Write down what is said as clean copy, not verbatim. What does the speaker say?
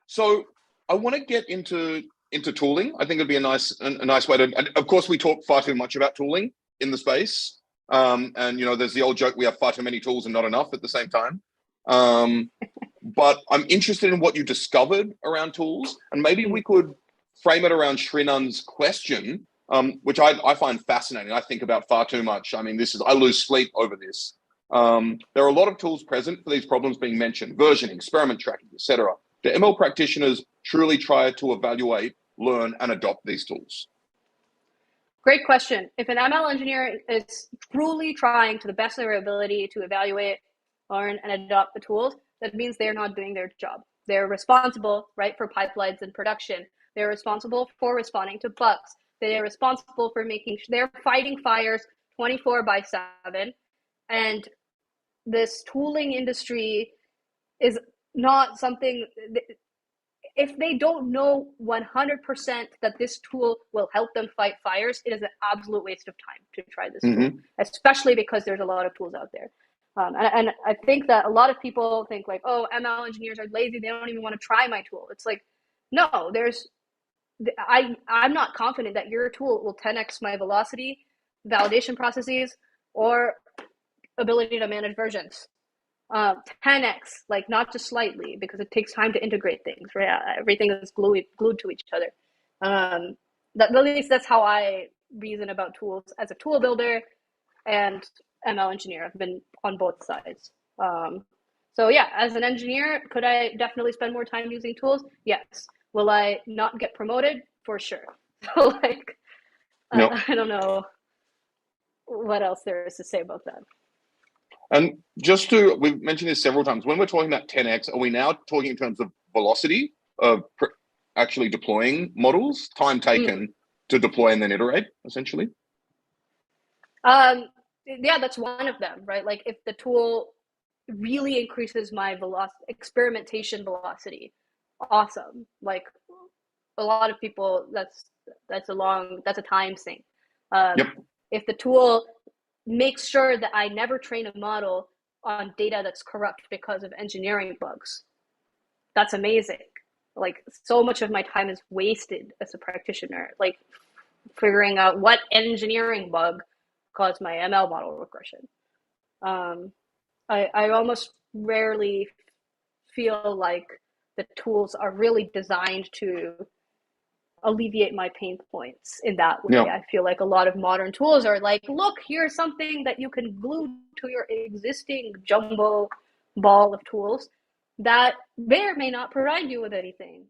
So I want to get into tooling. I think it'd be a nice way to. And of course, we talk far too much about tooling in the space. And there's the old joke: we have far too many tools and not enough at the same time. Um, but I'm interested in what you discovered around tools, and maybe we could frame it around Shrinan's question, which I find fascinating. I think about far too much. I mean, I lose sleep over this. There are a lot of tools present for these problems being mentioned: versioning, experiment tracking, etc. Do ML practitioners truly try to evaluate, learn, and adopt these tools? Great question. If an ML engineer is truly trying to the best of their ability to evaluate, learn, and adopt the tools, that means they're not doing their job. They're responsible, right, for pipelines in production. They're responsible for responding to bugs. They're responsible for they're fighting fires 24 by 7. And this tooling industry is not something, if they don't know 100% that this tool will help them fight fires, it is an absolute waste of time to try this tool, especially because there's a lot of tools out there. And I think that a lot of people think like, oh, ML engineers are lazy. They don't even want to try my tool. It's like, no, I'm not confident that your tool will 10x my velocity, validation processes, or ability to manage versions. 10x, like not just slightly, because it takes time to integrate things, right? Everything is glued to each other. At least that's how I reason about tools as a tool builder and ML engineer. I've been on both sides. So yeah, as an engineer, could I definitely spend more time using tools? Yes. Will I not get promoted? For sure. So like, No. I don't know what else there is to say about that. And we've mentioned this several times. When we're talking about 10x, are we now talking in terms of velocity of actually deploying models, time taken to deploy and then iterate, essentially? Yeah, that's one of them, right? Like if the tool really increases my experimentation velocity, awesome. Like a lot of people, that's a time sink. Yep. If the tool makes sure that I never train a model on data that's corrupt because of engineering bugs, that's amazing. Like so much of my time is wasted as a practitioner, like figuring out what engineering bug caused my ML model regression. I almost rarely feel like the tools are really designed to alleviate my pain points in that way. Yeah. I feel like a lot of modern tools are like, look, here's something that you can glue to your existing jumbo ball of tools that may or may not provide you with anything.